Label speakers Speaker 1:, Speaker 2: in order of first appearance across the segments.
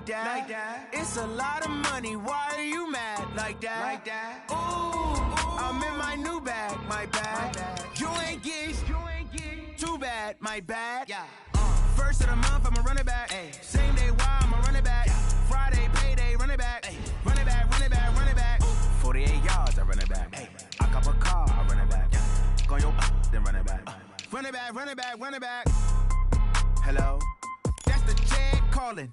Speaker 1: like that. It's a lot of money, why are you mad like that? Ooh, I'm in my new bag, my bag. You ain't get too bad, my bad. First of the month, I'ma run it back. Same day, why I'ma run it back. Friday, payday, run it back. Run it back, run it back, run it back. 48 yards, I run it back. I cop a car, I run it back. Go your then run it back. Run it back, run it back, run it back. Hello? That's the check calling.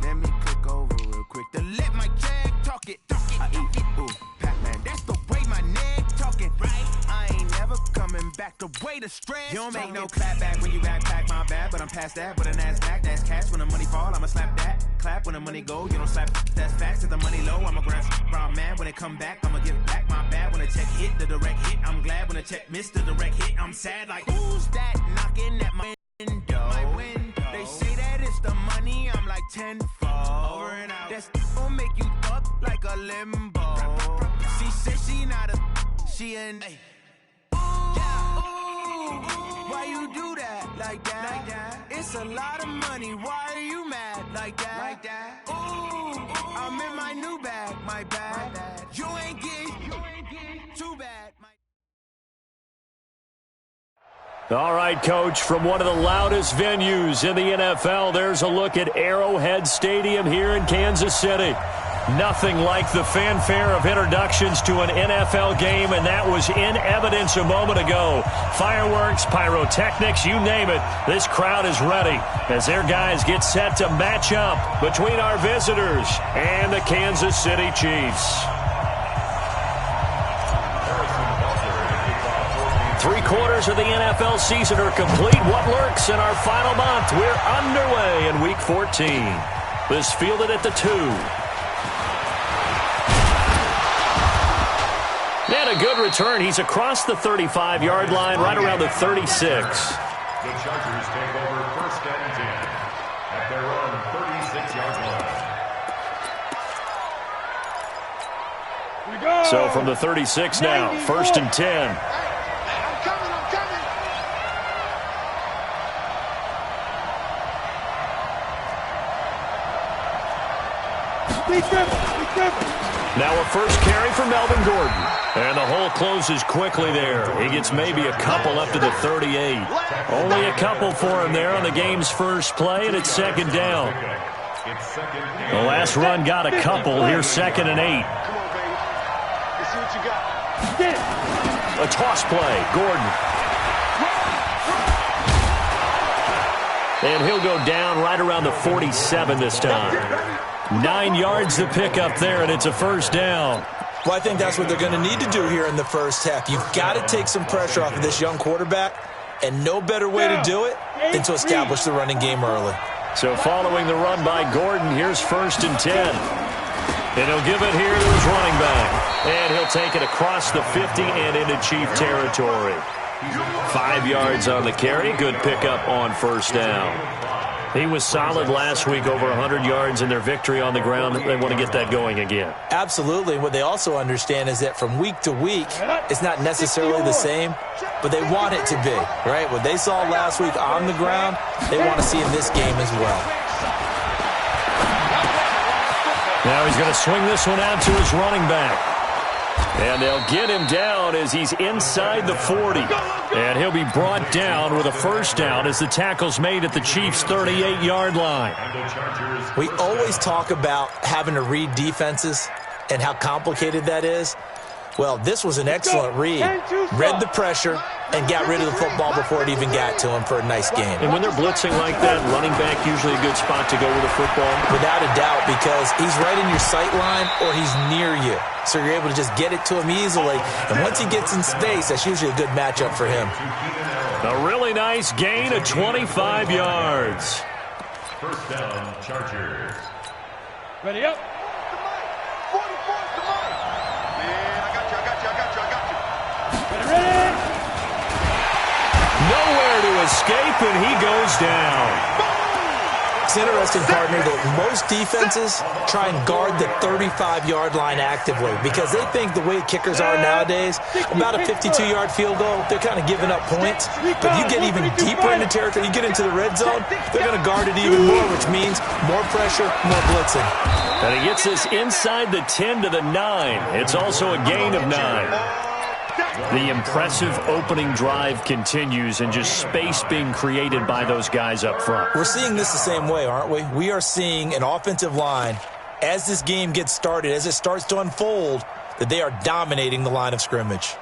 Speaker 1: Let me click over real quick to let my check talk it. I eat it, ooh, Pac-Man. That's the way my neck talking, right? I ain't never coming back the way the stress. You don't make no clap back when you backpack my bad, but I'm past that with a NASDAQ. That's cash when the money fall, I'ma slap that. Clap when the money go, you don't slap. That's facts. If the money low, I'ma grab brown man. When it come back, I'ma give back my bad. When the check hit, the direct hit. I'm glad when the check missed the direct hit. I'm sad like, who's that knocking at my window? They say that it's the money, I'm like tenfold. Over and out. That's gon' make you up like a limbo. She said she not a, she an. Ooh, why you do that like that? It's a lot of money, why are you mad like that? Ooh, I'm in my new bag, my bag. You ain't get too bad.
Speaker 2: All right, Coach, from one of the loudest venues in the NFL, there's a look at Arrowhead Stadium here in Kansas City. Nothing like the fanfare of introductions to an NFL game, and that was in evidence a moment ago. Fireworks, pyrotechnics, you name it. This crowd is ready as their guys get set to match up between our visitors and the Kansas City Chiefs. 3/4 of the NFL season are complete. What lurks in our final month? We're underway in Week 14. This fielded at the 2. And a good return. He's across the 35-yard line, right around the 36.
Speaker 3: The Chargers take over first and 10 at their own 36-yard line.
Speaker 2: So from the 36 now, first and 10. Now a first carry for Melvin Gordon. And the hole closes quickly there. He gets maybe a couple up to the 38. Only a couple for him there on the game's first play, and it's second down. The last run got a couple. Here's 2nd and 8. A toss play. Gordon. And he'll go down right around the 47 this time. 9 yards to pick up there, and it's a first down.
Speaker 4: Well, I think that's what they're going to need to do here in the first half. You've got to take some pressure off of this young quarterback, and no better way to do it than to establish the running game early.
Speaker 2: So following the run by Gordon, here's first and 10. And he'll give it here to his running back. And he'll take it across the 50 and into Chief territory. 5 yards on the carry. Good pickup on first down. He was solid last week, over 100 yards in their victory on the ground. They want to get that going again.
Speaker 4: Absolutely. What they also understand is that from week to week, it's not necessarily the same, but they want it to be, right? What they saw last week on the ground, they want to see in this game as well.
Speaker 2: Now he's going to swing this one out to his running back. And they'll get him down as he's inside the 40. And he'll be brought down with a first down as the tackle's made at the Chiefs' 38-yard line.
Speaker 4: We always talk about having to read defenses and how complicated that is. Well, this was an excellent read. Read the pressure and got rid of the football before it even got to him for a nice game.
Speaker 2: And when they're blitzing like that, running back usually a good spot to go with the football?
Speaker 4: Without a doubt, because he's right in your sight line or he's near you. So you're able to just get it to him easily. And once he gets in space, that's usually a good matchup for him.
Speaker 2: A really nice gain of 25 yards.
Speaker 3: First down, Chargers.
Speaker 5: Ready up.
Speaker 2: Nowhere to escape, and he goes down.
Speaker 4: It's interesting, partner, that most defenses try and guard the 35-yard line actively because they think the way kickers are nowadays, about a 52-yard field goal, they're kind of giving up points. But you get even deeper into territory, you get into the red zone, they're going to guard it even more, which means more pressure, more blitzing.
Speaker 2: And he gets this inside the 10 to the 9. It's also a gain of 9. The impressive opening drive continues and just space being created by those guys up front.
Speaker 4: We're seeing this the same way, aren't we? We are seeing an offensive line, as this game gets started, as it starts to unfold, that they are dominating the line of scrimmage.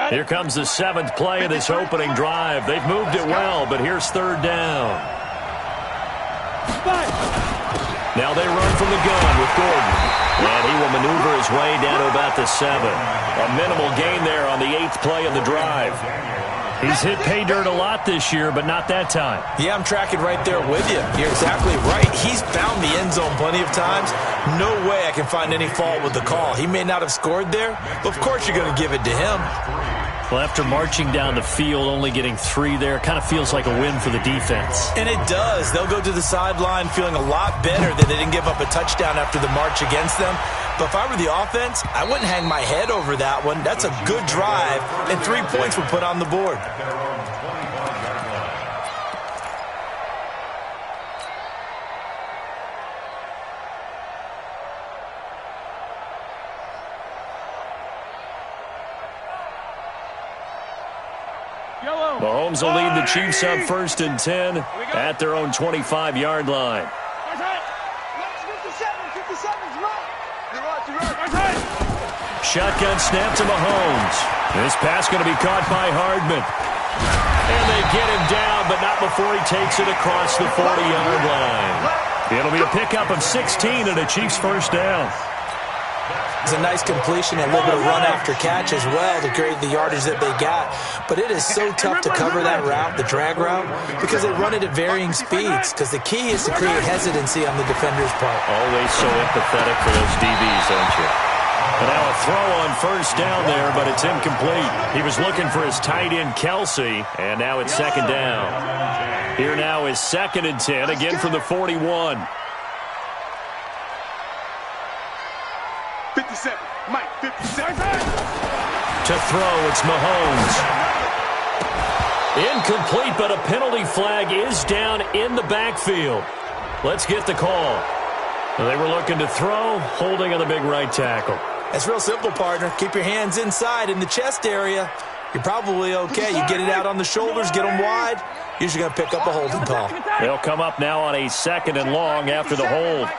Speaker 2: Here comes the 7th play of this opening drive. They've moved it well, but here's 3rd down. Now they run from the gun with Gordon. And he will maneuver his way down to about the 7. A minimal gain there on the 8th play of the drive. He's hit pay dirt a lot this year, but not that time.
Speaker 4: Yeah, I'm tracking right there with you. You're exactly right. He's found the end zone plenty of times. No way I can find any fault with the call. He may not have scored there, but of course you're going to give it to him.
Speaker 2: Well, after marching down the field, only getting 3 there, kind of feels like a win for the defense.
Speaker 4: And it does. They'll go to the sideline feeling a lot better that they didn't give up a touchdown after the march against them. But if I were the offense, I wouldn't hang my head over that one. That's a good drive, and 3 points were put on the board.
Speaker 2: Mahomes will lead the Chiefs up 1st and 10 at their own 25-yard line. Shotgun snap to Mahomes. This pass going to be caught by Hardman. And they get him down, but not before he takes it across the 40-yard line. It'll be a pickup of 16 and a Chiefs 1st down.
Speaker 4: It's a nice completion, a little bit of run after catch as well to create the yardage that they got. But it is so tough to cover that route, the drag route, because they run it at varying speeds. Because the key is to create hesitancy on the defender's part.
Speaker 2: Always so empathetic for those DBs, aren't you? And now a throw on 1st down there, but it's incomplete. He was looking for his tight end, Kelsey, and now it's 2nd down. Here now is 2nd and 10, again from the 41.
Speaker 5: 57. Mike, 57.
Speaker 2: To throw, it's Mahomes. Incomplete, but a penalty flag is down in the backfield. Let's get the call. They were looking to throw, holding on the big right tackle.
Speaker 4: It's real simple, partner. Keep your hands inside in the chest area. You're probably okay. You get it out on the shoulders, get them wide. Usually going to pick up a holding call.
Speaker 2: They'll come up now on a 2nd and long after the hold.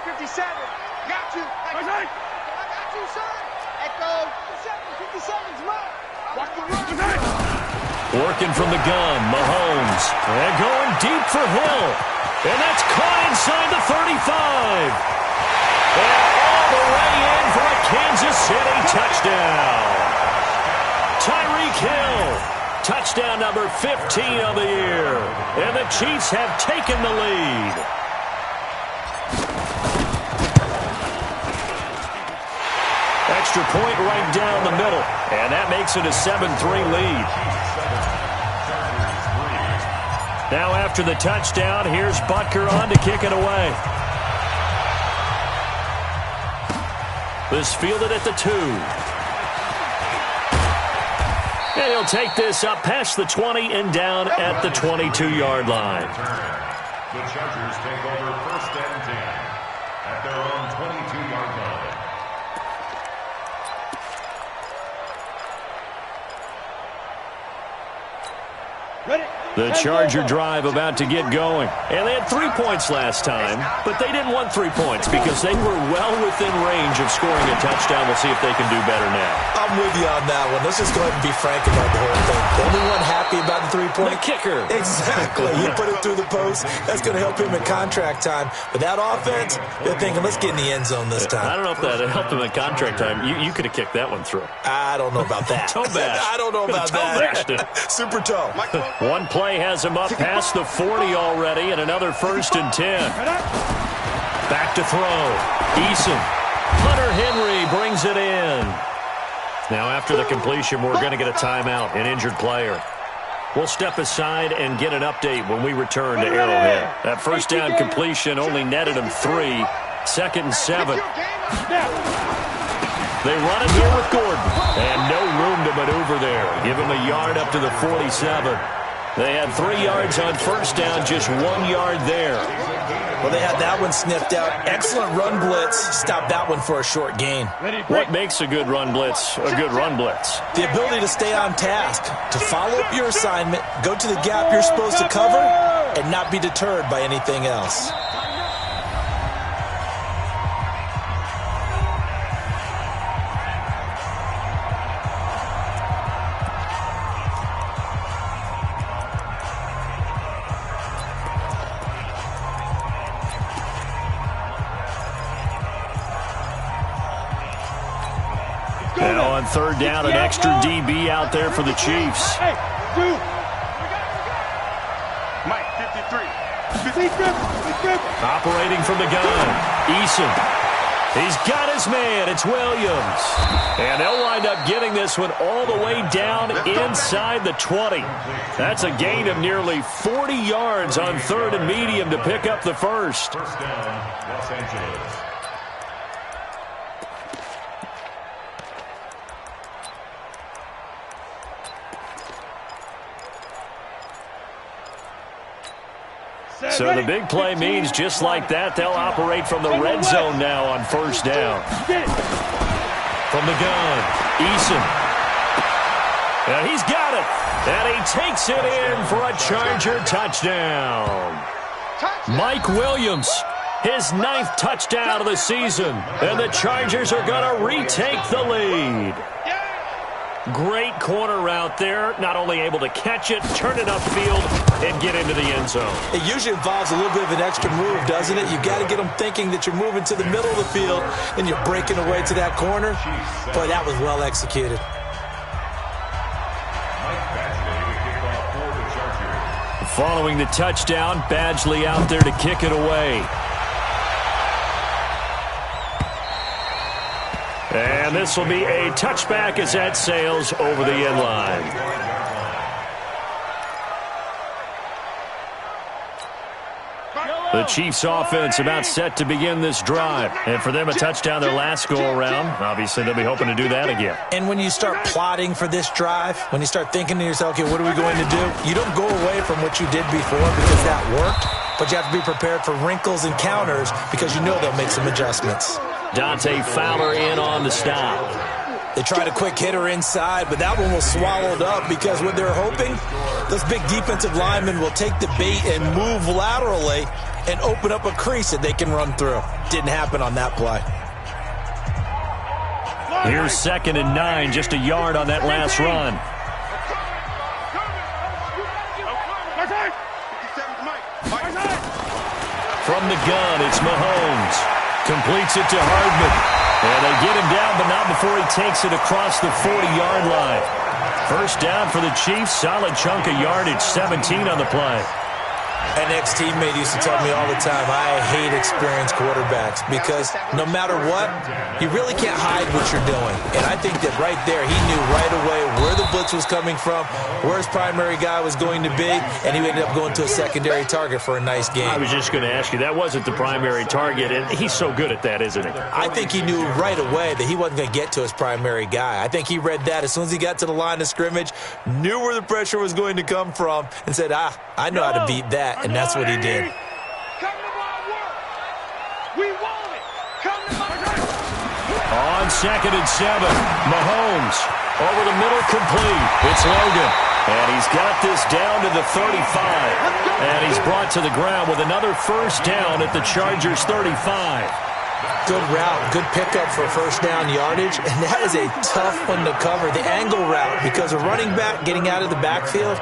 Speaker 2: Working from the gun, Mahomes. And going deep for Hill. And that's caught inside the 35. And all the way in for a Kansas City touchdown. Tyreek Hill. Touchdown number 15 of the year. And the Chiefs have taken the lead. Extra point right down the middle. And that makes it a 7-3 lead. Now after the touchdown, here's Butker on to kick it away. This fielded at the 2. And he'll take this up past the 20 and down at the 22-yard line.
Speaker 3: The Chargers take over 1st and 10 at their own 22-yard line.
Speaker 2: The Charger drive about to get going. And they had 3 points last time, but they didn't want 3 points because they were well within range of scoring a touchdown. We'll see if they can do better now.
Speaker 4: I'm with you on that one. Let's just go ahead and be frank about the whole thing. The only one happy about the 3-point?
Speaker 2: The kicker.
Speaker 4: Exactly. You put it through the post. That's going to help him in contract time. But that offense, they're thinking, let's get in the end zone this time.
Speaker 2: I don't know if that helped him in contract time. You could have kicked that one through.
Speaker 4: I don't know about that.
Speaker 2: Toe bash.
Speaker 4: I don't know about that. Super toe.
Speaker 2: One play has him up past the 40 already, and another 1st and 10. Back to throw. Eason. Hunter Henry brings it in. Now, after the completion, we're going to get a timeout, an injured player. We'll step aside and get an update when we return to Arrowhead. That first down completion only netted him 3. 2nd and 7. They run it here with Gordon. And no room to maneuver there. Give him a yard up to the 47. They had 3 yards on first down, just 1 yard there.
Speaker 4: Well, they had that one sniffed out. Excellent run blitz. Stopped that one for a short gain.
Speaker 2: What makes a good run blitz a good run blitz?
Speaker 4: The ability to stay on task, to follow up your assignment, go to the gap you're supposed to cover, and not be deterred by anything else.
Speaker 2: And on third down, an extra DB out there for the Chiefs.
Speaker 5: Mike, 53.
Speaker 2: Operating from the gun. Eason. He's got his man. It's Williams. And they'll wind up getting this one all the way down inside the 20. That's a gain of nearly 40 yards on 3rd and medium to pick up the first.
Speaker 3: First down, Los Angeles.
Speaker 2: So the big play means just like that, they'll operate from the red zone now on first down. From the gun, Eason. And he's got it. And he takes it in for a Charger touchdown. Mike Williams, his 9th touchdown of the season. And the Chargers are going to retake the lead. Great corner route there. Not only able to catch it, turn it upfield, and get into the end zone.
Speaker 4: It usually involves a little bit of an extra move, doesn't it? You got to get them thinking that you're moving to the middle of the field and you're breaking away to that corner. Boy, that was well executed.
Speaker 2: Following the touchdown, Badgley out there to kick it away. And this will be a touchback as that sails over the end line. The Chiefs offense about set to begin this drive. And for them, a touchdown their last go-around. Obviously, they'll be hoping to do that again.
Speaker 4: And when you start plotting for this drive, when you start thinking to yourself, okay, what are we going to do? You don't go away from what you did before because that worked. But you have to be prepared for wrinkles and counters because you know they'll make some adjustments.
Speaker 2: Dante Fowler in on the stop.
Speaker 4: They tried a quick hitter inside, but that one was swallowed up because what they're hoping, those big defensive linemen will take the bait and move laterally and open up a crease that they can run through. Didn't happen on that play.
Speaker 2: Here's 2nd and 9, just a yard on that last run. From the gun, it's Mahomes. Completes it to Hardman. And they get him down, but not before he takes it across the 40-yard line. First down for the Chiefs. Solid chunk of yardage, 17 on the play.
Speaker 4: An ex-teammate used to tell me all the time, I hate experienced quarterbacks because no matter what, you really can't hide what you're doing. And I think that right there, he knew right away where the blitz was coming from, where his primary guy was going to be, and he ended up going to a secondary target for a nice game.
Speaker 2: I was just going to ask you, that wasn't the primary target, and he's so good at that, isn't he?
Speaker 4: I think he knew right away that he wasn't going to get to his primary guy. I think he read that as soon as he got to the line of scrimmage, knew where the pressure was going to come from, and said, I know how to beat that. And that's what he did.
Speaker 2: On 2nd and 7, Mahomes over the middle, complete. It's Logan. And he's got this down to the 35. And he's brought to the ground with another first down at the Chargers' 35.
Speaker 4: Good route, good pickup for first down yardage, and that is a tough one to cover, the angle route, because a running back getting out of the backfield,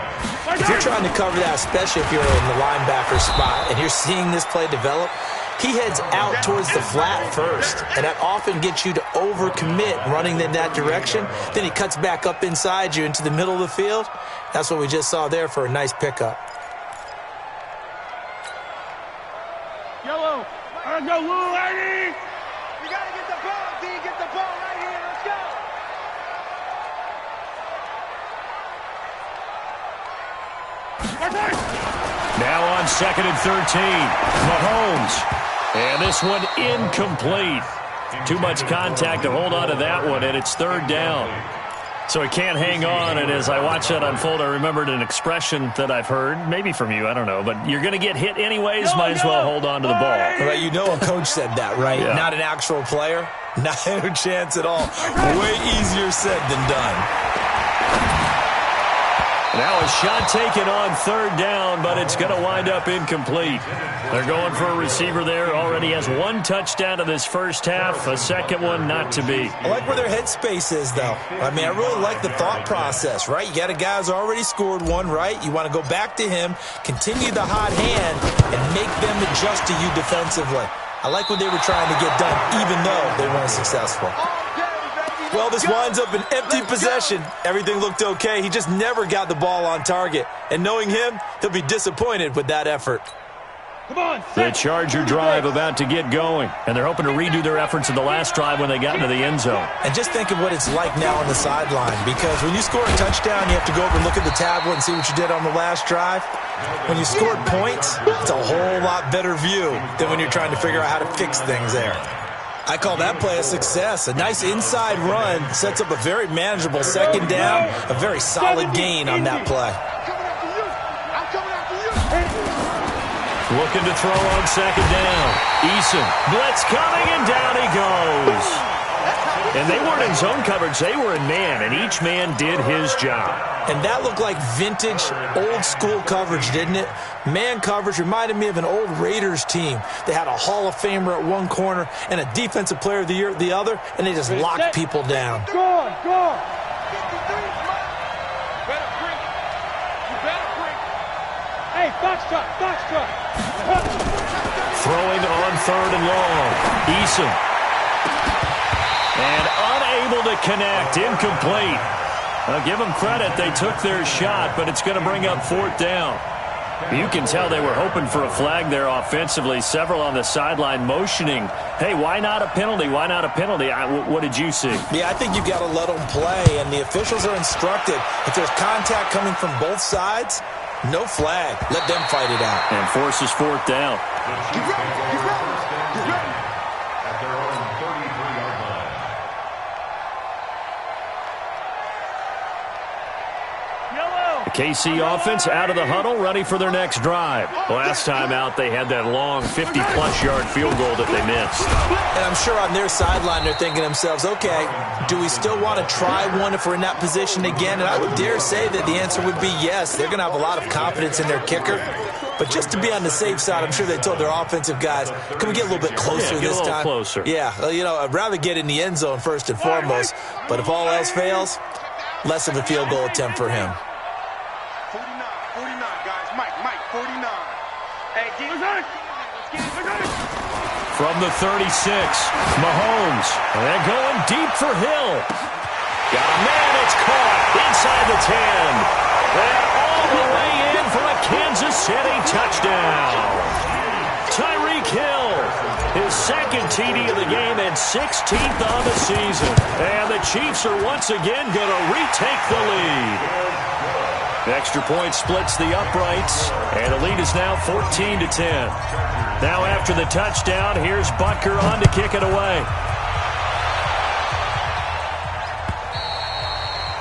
Speaker 4: if you're trying to cover that, especially if you're in the linebacker spot, and you're seeing this play develop, he heads out towards the flat first, and that often gets you to overcommit running in that direction. Then he cuts back up inside you into the middle of the field. That's what we just saw there for a nice pickup.
Speaker 5: Yellow, go, little lady! You gotta get the ball,
Speaker 2: on 2nd and 13. Mahomes. And this one incomplete. Too much contact to hold on to that one, and it's 3rd down. So he can't hang on, and as I watch that unfold, I remembered an expression that I've heard, maybe from you, I don't know, but you're going to get hit anyways, might as well hold on to the ball.
Speaker 4: Well, you know a coach said that, right?
Speaker 2: Yeah.
Speaker 4: Not an actual player. Not a chance at all. Way easier said than done.
Speaker 2: Now a shot taken on 3rd down, but it's going to wind up incomplete. They're going for a receiver there. Already has 1 touchdown in this first half. A second one not to be.
Speaker 4: I like where their headspace is, though. I mean, I really like the thought process, right? You got a guy who's already scored one, right? You want to go back to him, continue the hot hand, and make them adjust to you defensively. I like what they were trying to get done, even though they weren't successful. Well, this winds up an empty possession. Everything looked okay. He just never got the ball on target. And knowing him, he'll be disappointed with that effort.
Speaker 2: The Charger drive about to get going. And they're hoping to redo their efforts in the last drive when they got into the end zone.
Speaker 4: And just think of what it's like now on the sideline. Because when you score a touchdown, you have to go over and look at the tablet and see what you did on the last drive. When you scored points, it's a whole lot better view than when you're trying to figure out how to fix things there. I call that play a success. A nice inside run sets up a very manageable 2nd down, a very solid gain on that play.
Speaker 2: Looking to throw on 2nd down. Eason, blitz coming, and down he goes. And they weren't in zone coverage. They were in man, and each man did his job.
Speaker 4: And that looked like vintage, old-school coverage, didn't it? Man coverage reminded me of an old Raiders team. They had a Hall of Famer at one corner and a Defensive Player of the Year at the other, and they just locked people down.
Speaker 5: Go on. Better bring it. You better bring it. Hey, box truck.
Speaker 2: Throwing on 3rd and long. Eason. And unable to connect. Incomplete. I'll give them credit. They took their shot, but it's going to bring up 4th down. You can tell they were hoping for a flag there offensively. Several on the sideline motioning, hey, why not a penalty? Why not a penalty? What did you see?
Speaker 4: Yeah, I think you've got to let them play, and the officials are instructed. If there's contact coming from both sides, no flag. Let them fight it out.
Speaker 2: And forces 4th down.
Speaker 3: Get ready. At their own 33-yard line.
Speaker 2: KC offense out of the huddle, ready for their next drive. Last time out, they had that long 50-plus yard field goal that they missed.
Speaker 4: And I'm sure on their sideline, they're thinking to themselves, okay, do we still want to try one if we're in that position again? And I would dare say that the answer would be yes. They're going to have a lot of confidence in their kicker. But just to be on the safe side, I'm sure they told their offensive guys, can we get a little bit closer this time?
Speaker 2: Closer.
Speaker 4: Yeah, I'd rather get in the end zone first and foremost. But if all else fails, less of a field goal attempt for him.
Speaker 5: 49, guys. Mike, 49. Hey, get it.
Speaker 2: From the 36, Mahomes. And they're going deep for Hill. Got a man, it's caught inside the 10. And all the way in for a Kansas City touchdown. Tyreek Hill, his 2nd TD of the game and 16th on the season. And the Chiefs are once again going to retake the lead. The extra point splits the uprights, and the lead is now 14-10. Now after the touchdown, here's Butker on to kick it away.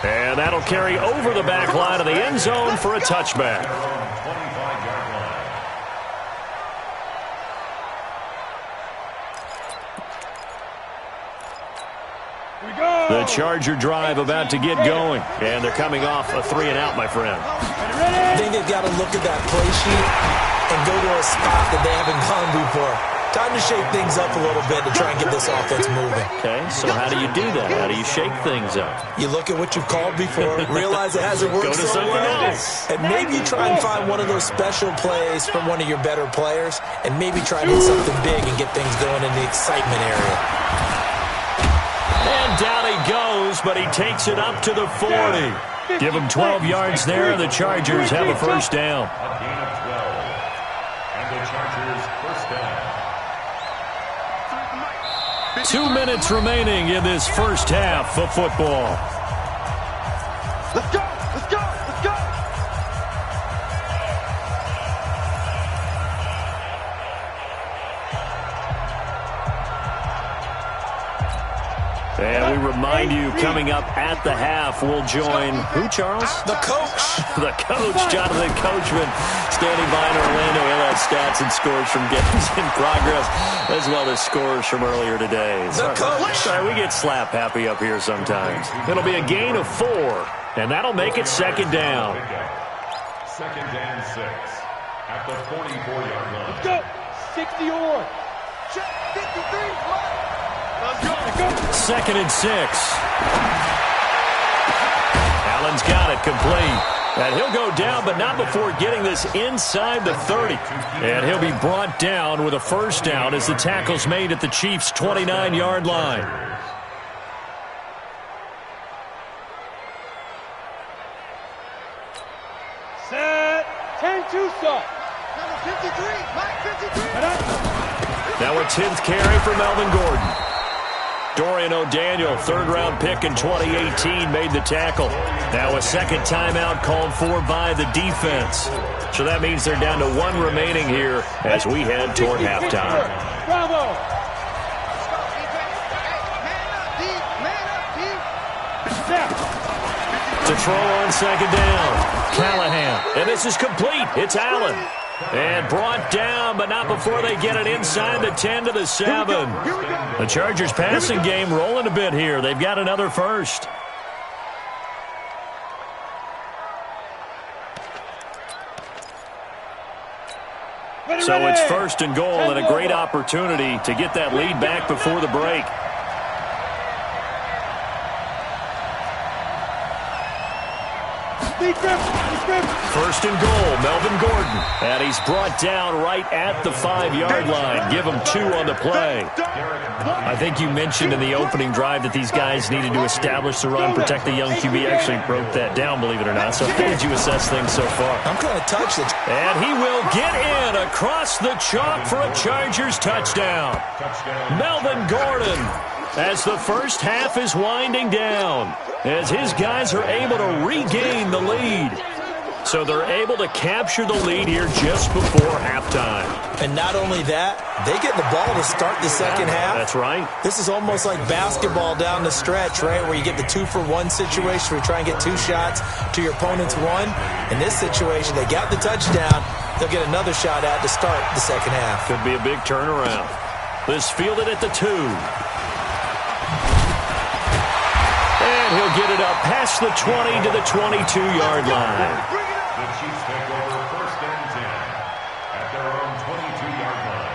Speaker 2: And that'll carry over the back line of the end zone for a touchback. The Charger drive about to get going, and they're coming off a 3-and-out, my friend.
Speaker 4: I think they've got to look at that play sheet and go to a spot that they haven't gone before. Time to shake things up a little bit to try and get this offense moving.
Speaker 2: Okay, so how do you do that? How do you shake things up?
Speaker 4: You look at what you've called before, realize it hasn't worked so well, and maybe you try and find one of those special plays from one of your better players, and maybe try to hit something big and get things going in the excitement area.
Speaker 2: And down he goes, but he takes it up to the 40. Give him 12 yards there, and the Chargers have a first down.
Speaker 3: A gain of 12. And the Chargers first down.
Speaker 2: 2 minutes remaining in this first half of football.
Speaker 5: Let's go.
Speaker 2: we remind you, coming up at the half, we'll join who, Charles?
Speaker 4: The coach.
Speaker 2: The coach, Jonathan Coachman, standing by in Orlando. He'll have stats and scores from games in progress, as well as scores from earlier today.
Speaker 4: The coach.
Speaker 2: Sorry, we get slap happy up here sometimes. It'll be a gain of 4, and that'll make it second down.
Speaker 3: Second and 6 at the 44-yard line.
Speaker 5: Let's go. 60 or 53. Let's go.
Speaker 2: Second and 6. Allen's got it complete. And he'll go down, but not before getting this inside the 30. And he'll be brought down with a first down as the tackle's made at the Chiefs' 29-yard line.
Speaker 5: Set. 10-2 stop. Number 53. Mike 53.
Speaker 2: Now a 10th carry for Melvin Gordon. Dorian O'Daniel, third-round pick in 2018, made the tackle. Now a second timeout called for by the defense. So that means they're down to 1 remaining here as we head toward halftime.
Speaker 5: Bravo.
Speaker 2: To throw on second down, Callahan. And this is complete. It's Allen. And brought down, but not before they get it inside the 10 to the 7. The Chargers passing game rolling a bit here. They've got another first. So it's first and goal and a great opportunity to get that lead back before the break. First and goal, Melvin Gordon. And he's brought down right at the 5-yard line. Give him 2 on the play. I think you mentioned in the opening drive that these guys needed to establish the run, protect the young QB. Actually broke that down, believe it or not. So how did you assess things so far?
Speaker 4: I'm going to touch it.
Speaker 2: And he will get in across the chalk for a Chargers touchdown. Melvin Gordon, as the first half is winding down, as his guys are able to regain the lead. So they're able to capture the lead here just before halftime.
Speaker 4: And not only that, they get the ball to start the second half.
Speaker 2: That's right.
Speaker 4: This is almost like basketball down the stretch, right, where you get the 2-for-1 situation where you try and get 2 shots to your opponent's 1. In this situation, they got the touchdown. They'll get another shot at to start the second half.
Speaker 2: Could be a big turnaround. This fielded at the 2. And he'll get it up past the 20 to the 22-yard line.
Speaker 3: The Chiefs take over first and 10 at their own 22-yard line.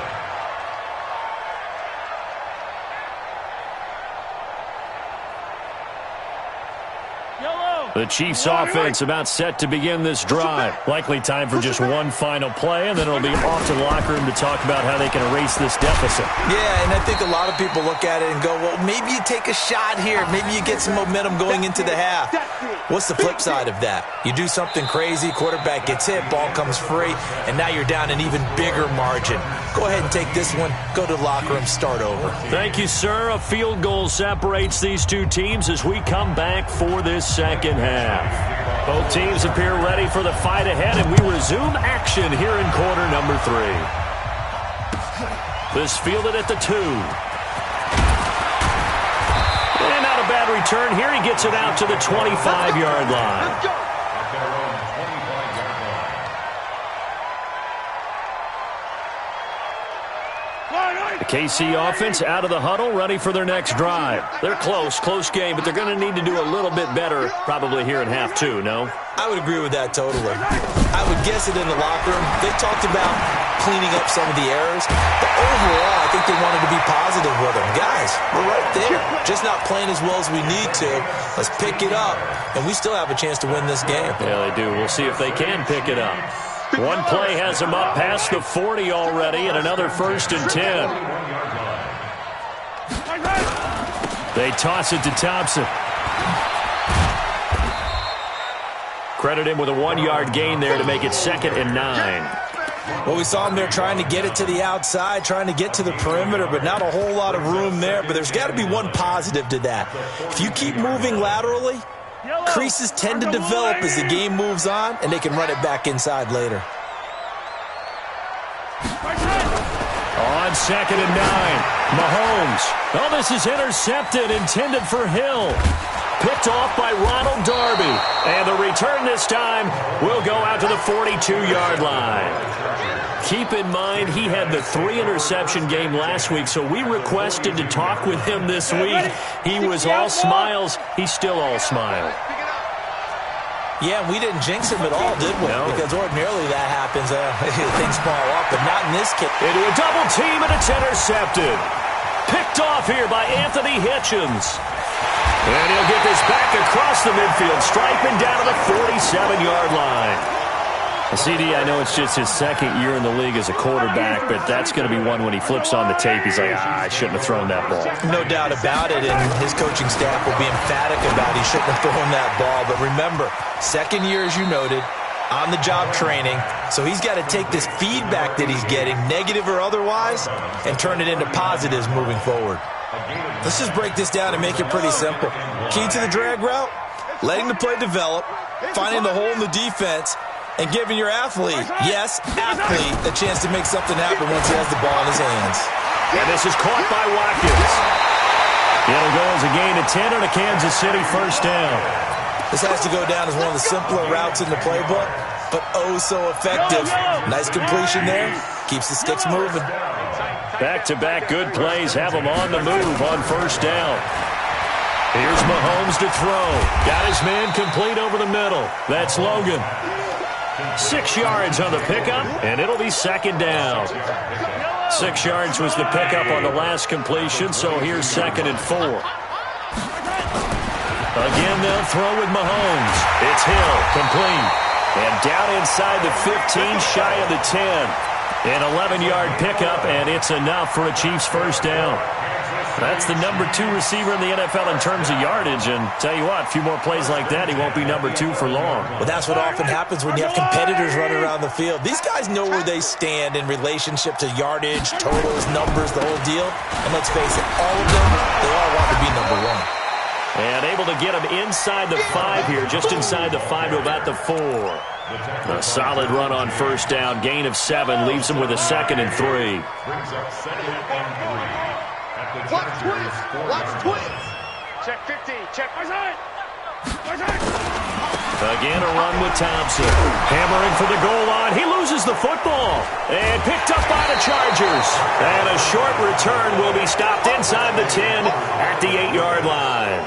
Speaker 2: The Chiefs offense about set to begin this drive. Likely time for just one final play, and then it'll be off to the locker room to talk about how they can erase this deficit.
Speaker 4: Yeah, and I think a lot of people look at it and go, well, maybe you take a shot here. Maybe you get some momentum going into the half. What's the flip side of that? You do something crazy, quarterback gets hit, ball comes free, and now you're down an even bigger margin. Go ahead and take this one, go to the locker room, start over.
Speaker 2: Thank you, sir. A field goal separates these two teams as we come back for this second half. Both teams appear ready for the fight ahead, and we resume action here in quarter number 3. This fielded at the 2. And not a bad return here. He gets it out to the 25-yard line. The KC offense out of the huddle, ready for their next drive. They're close game, but they're going to need to do a little bit better probably here in half 2, no?
Speaker 4: I would agree with that totally. I would guess it in the locker room. They talked about cleaning up some of the errors, but overall, I think they wanted to be positive with them. Guys, we're right there. Just not playing as well as we need to. Let's pick it up, and we still have a chance to win this game.
Speaker 2: Yeah, they do. We'll see if they can pick it up. One play has them up past the 40 already, and another first and 10. They toss it to Thompson. Credit him with a 1-yard gain there to make it 2nd and 9.
Speaker 4: Well, we saw him there trying to get it to the outside, trying to get to the perimeter, but not a whole lot of room there. But there's got to be one positive to that. If you keep moving laterally, creases tend to develop as the game moves on, and they can run it back inside later.
Speaker 2: On 2nd and 9. Mahomes. Oh, this is intercepted, intended for Hill. Picked off by Ronald Darby. And the return this time will go out to the 42-yard line. Keep in mind, he had the 3-interception game last week, so we requested to talk with him this week. He was all smiles. He's still all smile.
Speaker 4: Yeah, we didn't jinx him at all, did we? No. Because ordinarily that happens. Things fall off, but not in this case.
Speaker 2: Into a double team, and it's intercepted. Picked off here by Anthony Hitchens. And he'll get this back across the midfield, striping down to the 47-yard line. CD, I know it's just his second year in the league as a quarterback, but that's going to be one when he flips on the tape. He's like, I shouldn't have thrown that ball.
Speaker 4: No doubt about it, and his coaching staff will be emphatic about he shouldn't have thrown that ball. But remember, second year, as you noted, on-the-job training, so he's got to take this feedback that he's getting, negative or otherwise, and turn it into positives moving forward. Let's just break this down and make it pretty simple. Key to the drag route, letting the play develop, finding the hole in the defense, and giving your athlete, yes, athlete, a chance to make something happen once he has the ball in his hands.
Speaker 2: And this is caught by Watkins. It'll go as a gain of 10 on a Kansas City first down.
Speaker 4: This has to go down as one of the simpler routes in the playbook, but oh so effective. Nice completion there. Keeps the sticks moving.
Speaker 2: Back-to-back good plays have him on the move on first down. Here's Mahomes to throw. Got his man complete over the middle. That's Logan. 6 yards on the pickup, and it'll be second down. 6 yards was the pickup on the last completion, so here's 2nd and 4. Again, they'll throw with Mahomes. It's Hill, complete. And down inside the 15, shy of the 10. An 11-yard pickup, and it's enough for a Chiefs first down. That's the number 2 receiver in the NFL in terms of yardage, and tell you what, a few more plays like that, he won't be number 2 for long.
Speaker 4: Well, that's what often happens when you have competitors running around the field. These guys know where they stand in relationship to yardage, totals, numbers, the whole deal. And let's face it, all of them, they all want to be number 1.
Speaker 2: And able to get him inside the 5 here, just inside the 5 to about the 4. A solid run on first down, gain of 7, leaves him with a 2nd and 3.
Speaker 5: Watch twins! Watch twins! Check 50. Check my side! My side!
Speaker 2: Again, a run with Thompson. Hammering for the goal line. He loses the football. And picked up by the Chargers. And a short return will be stopped inside the 10 at the 8-yard line.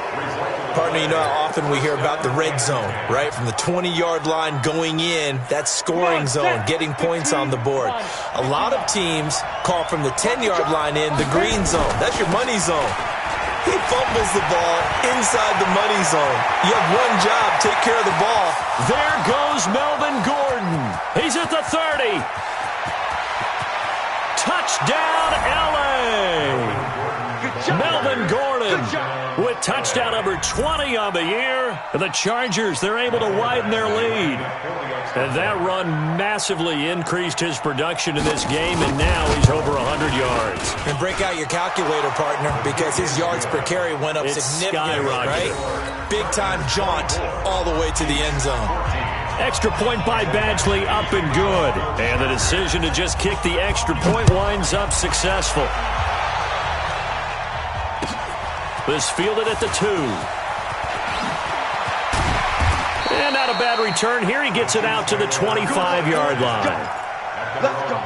Speaker 4: Partner, you know how often we hear about the red zone, right? From the 20-yard line going in, that's scoring zone, getting points on the board. A lot of teams call from the 10-yard line in the green zone. That's your money zone. He fumbles the ball inside the money zone. You have one job, take care of the ball.
Speaker 2: There goes Melvin Gordon. He's at the 30. Touchdown, L.A. Melvin Gordon with touchdown number 20 on the year. And the Chargers, they're able to widen their lead. And that run massively increased his production in this game, and now he's over 100 yards.
Speaker 4: And break out your calculator, partner, because his yards per carry went up significantly, right? Big-time jaunt all the way to the end zone.
Speaker 2: Extra point by Badgley, up and good. And the decision to just kick the extra point winds up successful. This fielded at the 2. And not a bad return here. He gets it out to the 25-yard line.
Speaker 5: Let's go.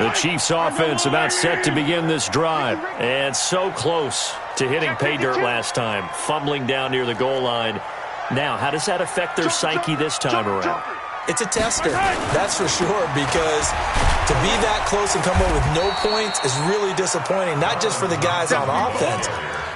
Speaker 2: The Chiefs offense about set to begin this drive. And so close to hitting pay dirt last time. Fumbling down near the goal line. Now, how does that affect their psyche this time around?
Speaker 4: It's a tester, that's for sure, because to be that close and come away with no points is really disappointing, not just for the guys on offense,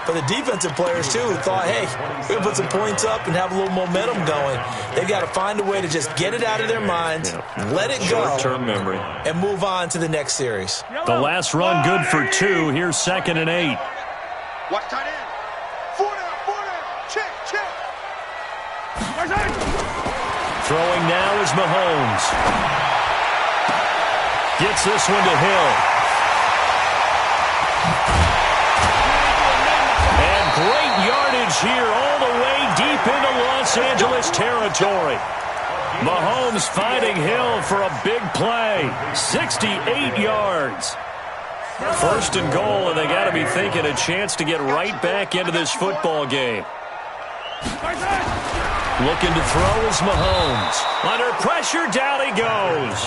Speaker 4: but the defensive players, too, who thought, hey, we're going to put some points up and have a little momentum going. They've got to find a way to just get it out of their minds, let it go,
Speaker 2: short-term memory,
Speaker 4: and move on to the next series.
Speaker 2: The last run good for 2. Here's 2nd and 8.
Speaker 5: Watch tight end. 4 down. Check. My side.
Speaker 2: Throwing now is Mahomes. Gets this one to Hill. And great yardage here all the way deep into Los Angeles territory. Mahomes finding Hill for a big play. 68 yards. First and goal, and they got to be thinking a chance to get right back into this football game. Looking to throw is Mahomes. Under pressure, down he goes.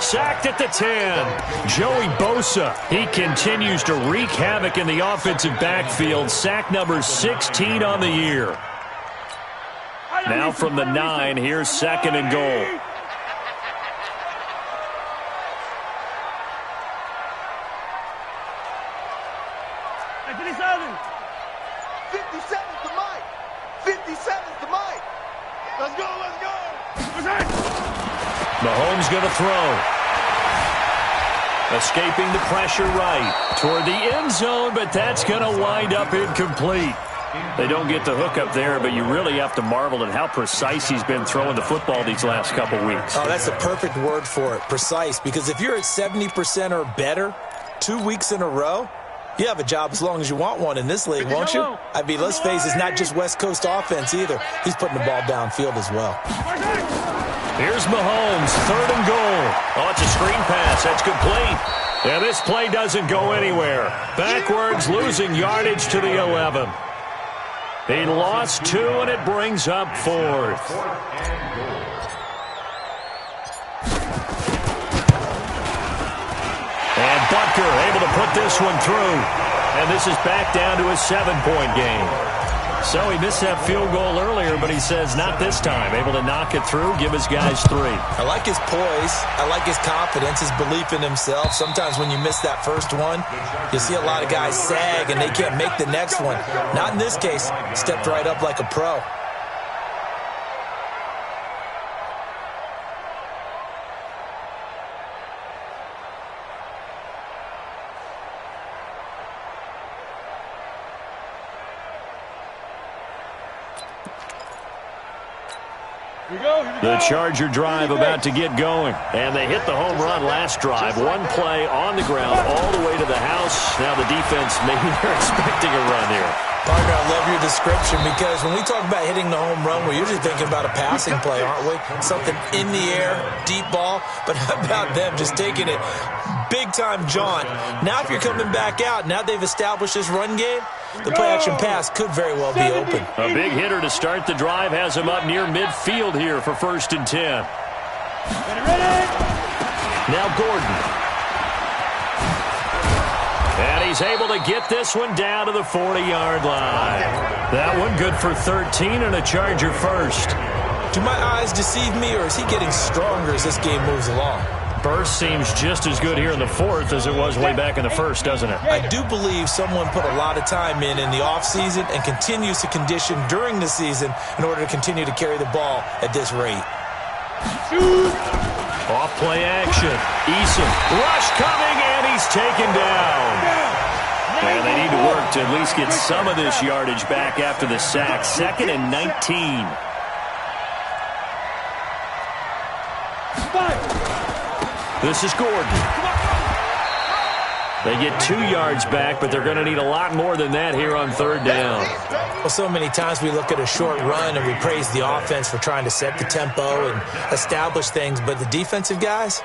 Speaker 2: Sacked at the 10. Joey Bosa, he continues to wreak havoc in the offensive backfield. Sack number 16 on the year. Now from the 9, here's second and goal. Mahomes going to throw. Escaping the pressure right toward the end zone, but that's going to wind up incomplete. They don't get the hook up there, but you really have to marvel at how precise he's been throwing the football these last couple weeks.
Speaker 4: Oh, that's the perfect word for it, precise, because if you're at 70% or better 2 weeks in a row, you have a job as long as you want one in this league, won't you? I mean, let's face it, it's not just West Coast offense either. He's putting the ball downfield as well.
Speaker 2: Here's Mahomes, third and goal. Oh, it's a screen pass. That's complete. And this play doesn't go anywhere. Backwards, losing yardage to the 11. He lost 2, and it brings up fourth. And Butker able to put this one through. And this is back down to a 7-point game. So he missed that field goal earlier, but he says not this time. Able to knock it through, give his guys 3.
Speaker 4: I like his poise. I like his confidence, his belief in himself. Sometimes when you miss that first one, you see a lot of guys sag and they can't make the next one. Not in this case. Stepped right up like a pro.
Speaker 2: The Charger drive about to get going. And they hit the home run last drive. One play on the ground all the way to the house. Now the defense, maybe they're expecting a run here.
Speaker 4: Partner, I love your description because when we talk about hitting the home run, we're usually thinking about a passing play, aren't we? Something in the air, deep ball. But how about them just taking it big-time jaunt? Now if you're coming back out, now they've established this run game, the play-action pass could very well be open.
Speaker 2: A big hitter to start the drive has him up near midfield here for first and 10. Now Gordon. And he's able to get this one down to the 40-yard line. That one good for 13 and a Charger first.
Speaker 4: Do my eyes deceive me, or is he getting stronger as this game moves along?
Speaker 2: Burst seems just as good here in the fourth as it was way back in the first, doesn't it?
Speaker 4: I do believe someone put a lot of time in the offseason and continues to condition during the season in order to continue to carry the ball at this rate.
Speaker 2: Off play action. Eason. Rush coming, and he's taken down. And they need to work to at least get some of this yardage back after the sack. 2nd and 19. This is Gordon. They get 2 yards back, but they're going to need a lot more than that here on third down.
Speaker 4: Well, so many times we look at a short run and we praise the offense for trying to set the tempo and establish things, but the defensive guys,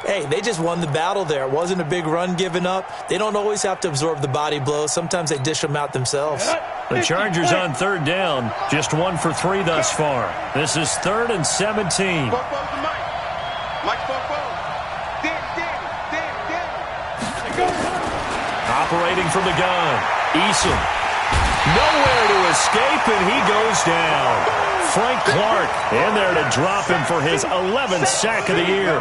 Speaker 4: hey, they just won the battle there. It wasn't a big run given up. They don't always have to absorb the body blows. Sometimes they dish them out themselves.
Speaker 2: The Chargers on third down, just 1 for 3 thus far. This is 3rd and 17. Operating from the gun, Eason. Nowhere to escape, and he goes down. Frank Clark in there to drop him for his 11th sack of the year.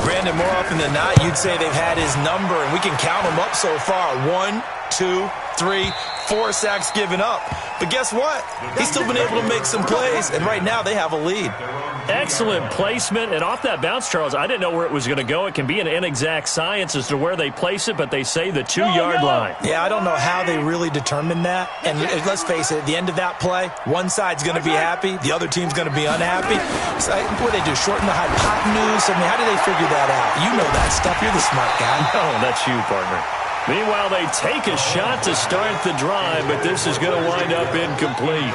Speaker 4: Brandon, more often than not, you'd say they've had his number, and we can count them up so far. 1, 2, 3, 4 sacks given up. But guess what? He's still been able to make some plays, and right now they have a lead.
Speaker 2: Excellent placement, and off that bounce, Charles, I didn't know where it was going to go. It can be an inexact science as to where they place it, but they say the 2-yard line.
Speaker 4: Yeah, I don't know how they really determine that. And let's face it, at the end of that play, one side's going to be happy, the other team's going to be unhappy. So what do they do, shorten the hypotenuse? I mean, how do they figure that out? You know that stuff. You're the smart guy.
Speaker 2: No, that's you, partner. Meanwhile, they take a shot to start the drive, but this is going to wind up incomplete.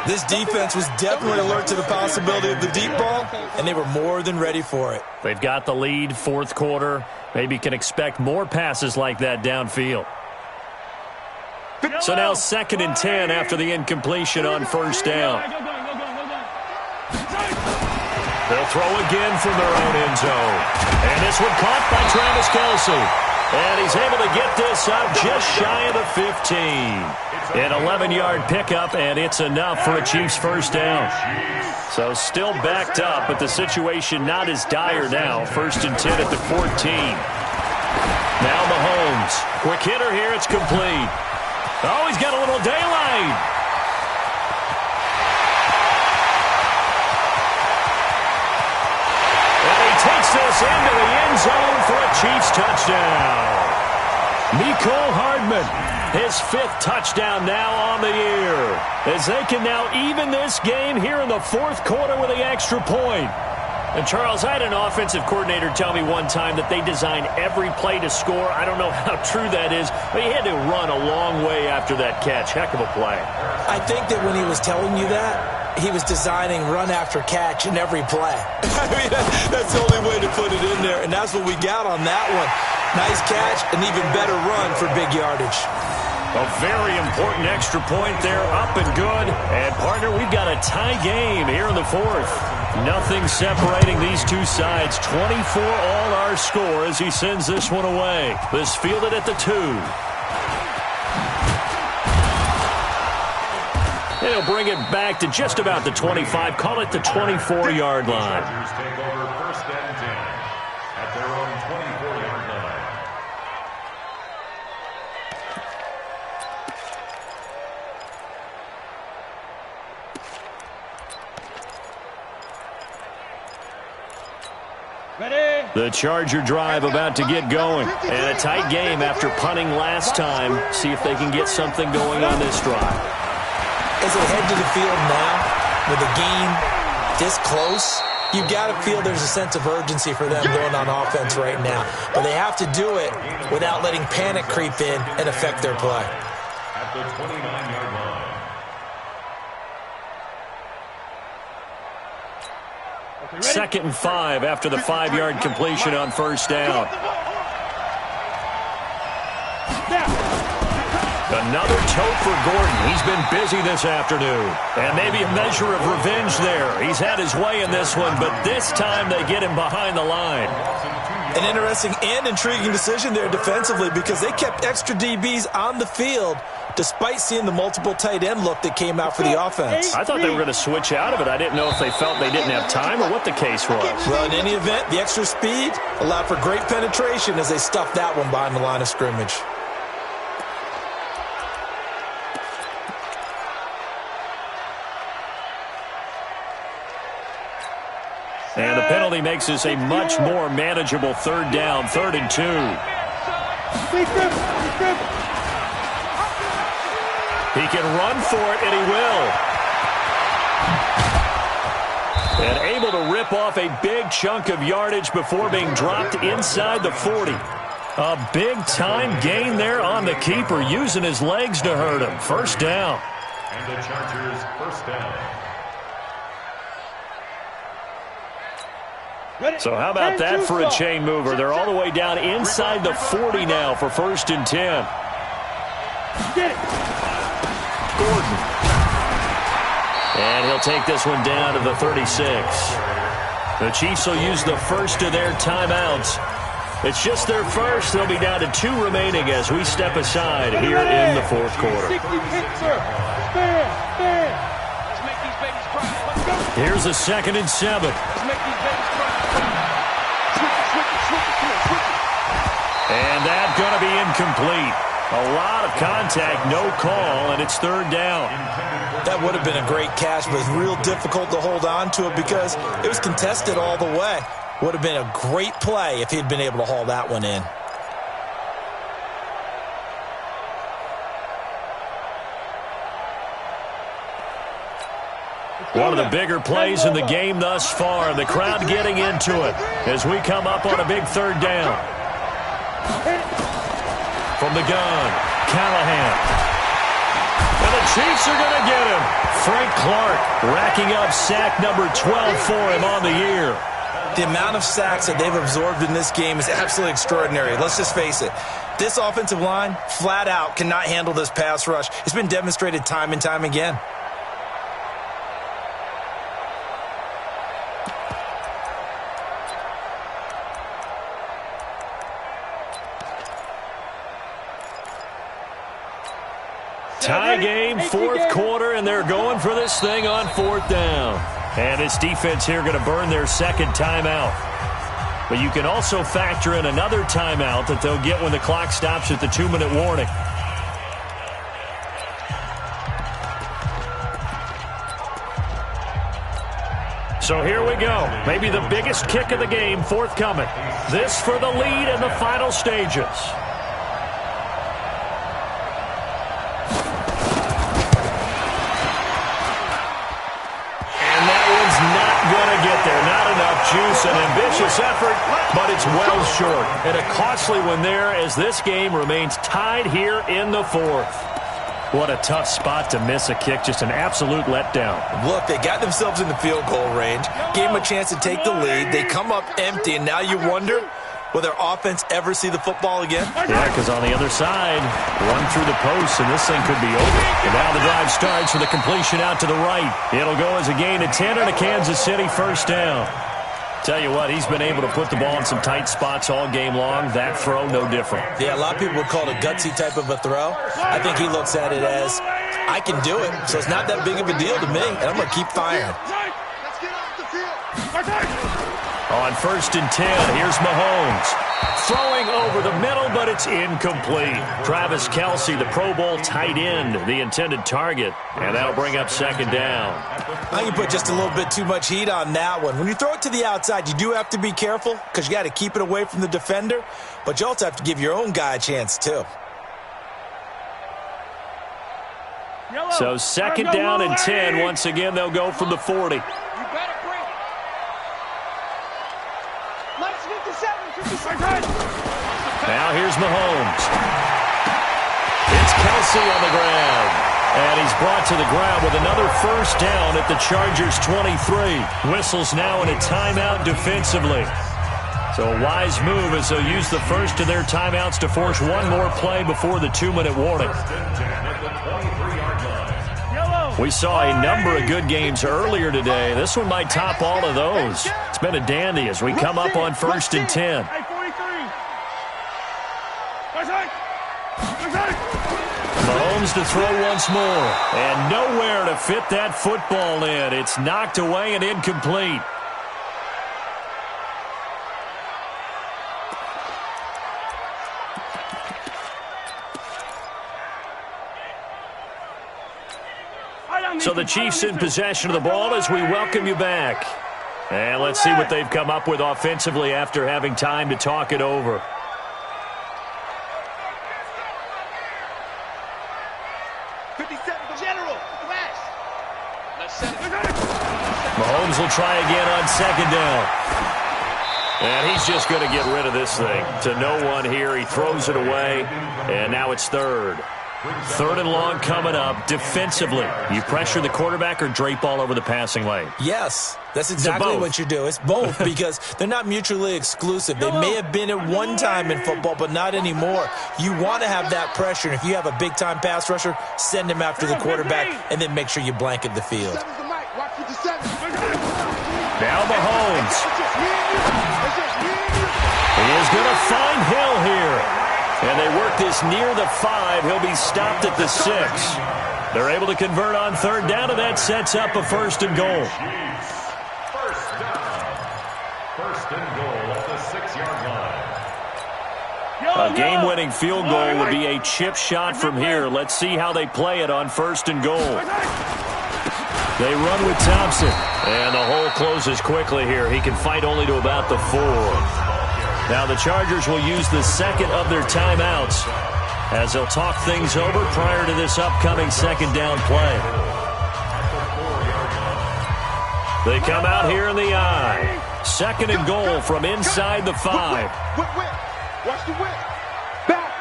Speaker 4: This defense was definitely alert to the possibility of the deep ball, and they were more than ready for it.
Speaker 2: They've got the lead, fourth quarter. Maybe can expect more passes like that downfield. So now 2nd and 10 after the incompletion on first down. They'll throw again from their own end zone. And this one caught by Travis Kelce. And he's able to get this up just shy of the 15. An 11-yard pickup, and it's enough for a Chiefs first down. So still backed up, but the situation not as dire now. 1st and 10 at the 14. Now Mahomes. Quick hitter here. It's complete. Oh, he's got a little daylight. And he takes this into the end zone for a Chiefs touchdown. Mecole Hardman, his 5th touchdown now on the year, as they can now even this game here in the 4th quarter with the extra point. And, Charles, I had an offensive coordinator tell me one time that they design every play to score. I don't know how true that is, but he had to run a long way after that catch. Heck of a play.
Speaker 4: I think that when he was telling you that, he was designing run after catch in every play. I mean, that's the only way to put it in there, and that's what we got on that one. Nice catch, an even better run for big yardage.
Speaker 2: A very important extra point there, up and good. And, partner, we've got a tie game here in the 4th. Nothing separating these two sides. 24 all our score as he sends this one away. This fielded at the 2. He'll bring it back to just about the 25. Call it the 24-yard line.
Speaker 3: Chargers take over 1st and 10 at their own 24-yard line.
Speaker 2: The Charger drive about to get going. And a tight game after punting last time. See if they can get something going on this drive.
Speaker 4: As they head to the field now, with the game this close, you've got to feel there's a sense of urgency for them going on offense right now. But they have to do it without letting panic creep in and affect their play.
Speaker 3: At the 29-yard line.
Speaker 2: 2nd and 5 after the 5-yard completion on first down. Another tote for Gordon. He's been busy this afternoon. And maybe a measure of revenge there. He's had his way in this one, but this time they get him behind the line.
Speaker 4: An interesting and intriguing decision there defensively because they kept extra DBs on the field despite seeing the multiple tight end look that came out for the offense.
Speaker 2: I thought they were going to switch out of it. I didn't know if they felt they didn't have time or what the case was.
Speaker 4: Well, in any event, the extra speed allowed for great penetration as they stuffed that one behind the line of scrimmage.
Speaker 2: And the penalty makes this a much more manageable 3rd down, 3rd and 2. He can run for it, and he will. And able to rip off a big chunk of yardage before being dropped inside the 40. A big-time gain there on the keeper, using his legs to hurt him. First down.
Speaker 3: And the Chargers first down.
Speaker 2: So how about that for a chain mover? They're all the way down inside the 40 now for 1st and 10. Gordon. And he'll take this one down to the 36. The Chiefs will use the first of their timeouts. It's just their first. They'll be down to 2 remaining as we step aside here in the 4th quarter. Here's a 2nd and 7. And that's going to be incomplete. A lot of contact, no call, and it's 3rd down.
Speaker 4: That would have been a great catch, but it's real difficult to hold on to it because it was contested all the way. Would have been a great play if he'd been able to haul that one in.
Speaker 2: One of the bigger plays in the game thus far. The crowd getting into it as we come up on a big 3rd down. From the gun, Callahan. And the Chiefs are going to get him. Frank Clark racking up sack number 12 for him on the year.
Speaker 4: The amount of sacks that they've absorbed in this game is absolutely extraordinary. Let's just face it. This offensive line, flat out, cannot handle this pass rush. It's been demonstrated time and time again.
Speaker 2: Tie game, fourth quarter, and they're going for this thing on fourth down. And this defense here going to burn their second timeout. But you can also factor in another timeout that they'll get when the clock stops at the 2-minute warning. So here we go. Maybe the biggest kick of the game forthcoming. This for the lead in the final stages. Juice, an ambitious effort, but it's well short. And a costly one there as this game remains tied here in the fourth. What a tough spot to miss a kick. Just an absolute letdown. Look, they got themselves in the field goal range, gave them a chance to take the lead. They come up empty, and now you wonder, will their offense ever see the football again? Yeah, because on the other side, run through the post, and this thing could be over. And now the drive starts with a completion out to the right. It'll go as a gain of 10 and a Kansas City first down. Tell you what, he's been able to put the ball in some tight spots all game long. That throw, no different. Yeah, a lot of people would call it a gutsy type of a throw. I think he looks at it as, I can do it, so it's not that big of a deal to me, and I'm going to keep firing.
Speaker 5: Let's get off the field.
Speaker 2: On first and 10, here's Mahomes. Throwing over the middle, but it's incomplete. Travis Kelce, the Pro Bowl tight end, the intended target, and that'll bring up second down.
Speaker 4: I think you put just a little bit too much heat on that one. When you throw it to the outside, you do have to be careful because you got to keep it away from the defender, but you also have to give your own guy a chance too.
Speaker 2: So second down and 10. Once again, they'll go from the 40.
Speaker 5: You better bring it. Let's 57.
Speaker 2: Now here's Mahomes. It's Kelce on the ground. And he's brought to the ground with another first down at the Chargers' 23. Whistles now in a timeout defensively. So a wise move as they'll use the first of their timeouts to force one more play before the 2-minute warning. We saw a number of good games earlier today. This one might top all of those. It's been a dandy as we come up on first and 10. Mahomes to throw once more. And nowhere to fit that football in. It's knocked away and incomplete. So the Chiefs in possession of the ball as we welcome you back. And let's see what they've come up with offensively after having time to talk it over. Mahomes will try again on second down. And he's just going to get rid of this thing. To no one here. He throws it away. And now it's third. Third and long coming up. Defensively, you pressure the quarterback or drape all over the passing lane?
Speaker 4: Yes, that's exactly what you do. It's both because they're not mutually exclusive. They may have been at one time in football, but not anymore. You want to have that pressure, and if you have a big-time pass rusher, send him after the quarterback, and then make sure you blanket the field.
Speaker 2: Now Mahomes. He is going to find Hill here. And they work this near the 5. He'll be stopped at the 6. They're able to convert on third down, and that sets up a first and goal.
Speaker 3: First and goal at the 6-yard line.
Speaker 2: A game-winning field goal would be a chip shot from here. Let's see how they play it on first and goal. They run with Thompson. And the hole closes quickly here. He can fight only to about the 4. Now the Chargers will use the second of their timeouts as they'll talk things over prior to this upcoming second down play. They come out here in the I. Second and goal from inside the 5.
Speaker 5: Watch the whip. Back.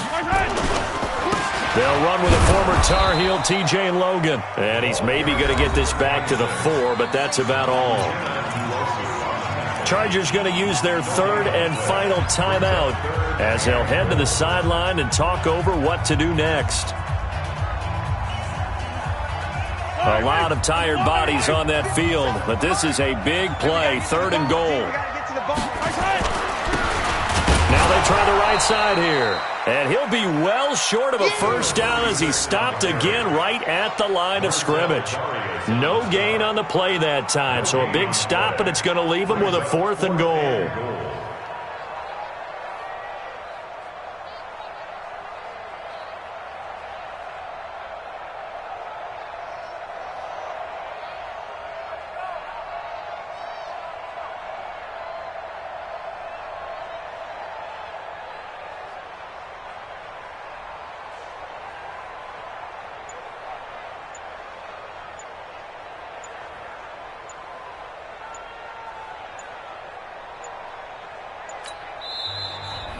Speaker 5: Hatchet.
Speaker 2: They'll run with a former Tar Heel, T.J. Logan. And he's maybe going to get this back to the 4, but that's about all. Chargers going to use their third and final timeout as they'll head to the sideline and talk over what to do next. A lot of tired bodies on that field, but this is a big play, 3rd and goal. Now they try the right side here. And he'll be well short of a first down as he stopped again right at the line of scrimmage. No gain on the play that time, so a big stop, and it's going to leave him with a 4th and goal.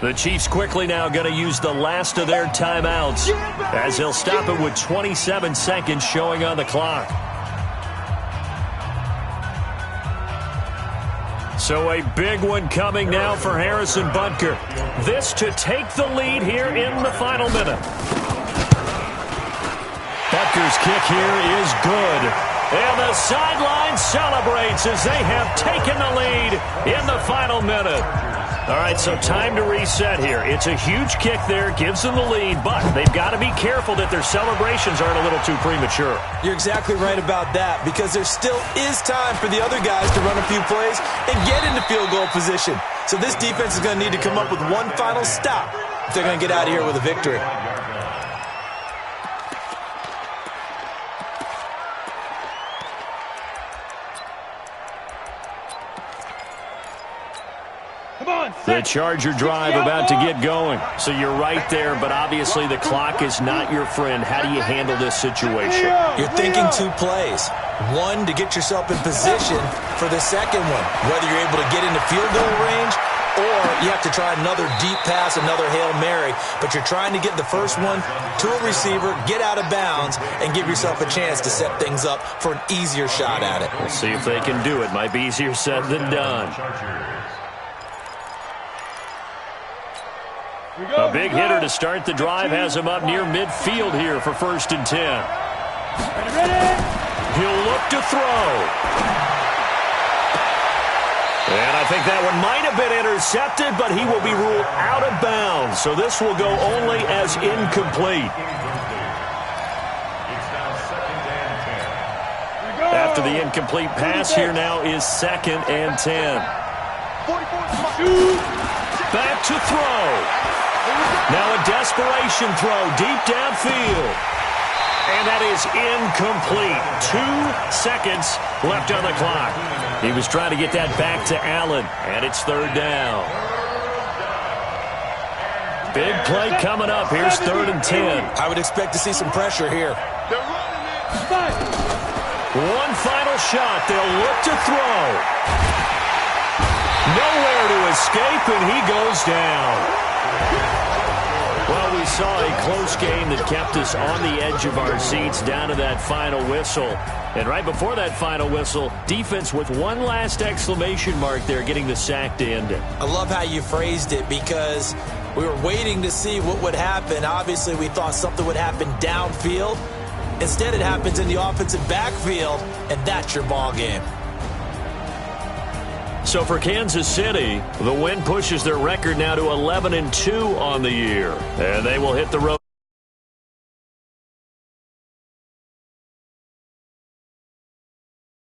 Speaker 2: The Chiefs quickly now going to use the last of their timeouts as they'll stop it with 27 seconds showing on the clock. So a big one coming now for Harrison Butker. This to take the lead here in the final minute. Butker's kick here is good. And the sideline celebrates as they have taken the lead in the final minute. All right, so time to reset here. It's a huge kick there, gives them the lead, but they've got to be careful that their celebrations aren't a little too premature.
Speaker 4: You're exactly right about that, because there still is time for the other guys to run a few plays and get into field goal position. So this defense is going to need to come up with one final stop if they're going to get out of here with a victory.
Speaker 2: The Charger drive about to get going. So you're right there, but obviously the clock is not your friend. How do you handle this situation?
Speaker 4: You're thinking 2 plays. One, to get yourself in position for the second one, whether you're able to get into field goal range or you have to try another deep pass, another Hail Mary. But you're trying to get the first one to a receiver, get out of bounds, and give yourself a chance to set things up for an easier shot at it.
Speaker 2: We'll see if they can do it. Might be easier said than done. A big hitter to start the drive has him up near midfield here for 1st and 10. He'll look to throw. And I think that one might have been intercepted, but he will be ruled out of bounds. So this will go only as incomplete. After the incomplete pass, here now is 2nd and 10. Back to throw. Now a desperation throw deep downfield. And that is incomplete. 2 seconds left on the clock. He was trying to get that back to Allen, and it's 3rd down. Big play coming up. Here's 3rd and 10.
Speaker 4: I would expect to see some pressure here.
Speaker 2: One final shot. They'll look to throw. Nowhere to escape, and he goes down. Well, we saw a close game that kept us on the edge of our seats down to that final whistle. And right before that final whistle, defense with one last exclamation mark there, getting the sack to end it.
Speaker 4: I love how you phrased it, because we were waiting to see what would happen. Obviously, we thought something would happen downfield. Instead, it happens in the offensive backfield, and that's your ball game.
Speaker 2: So for Kansas City, the win pushes their record now to 11-2 on the year. And they will hit the road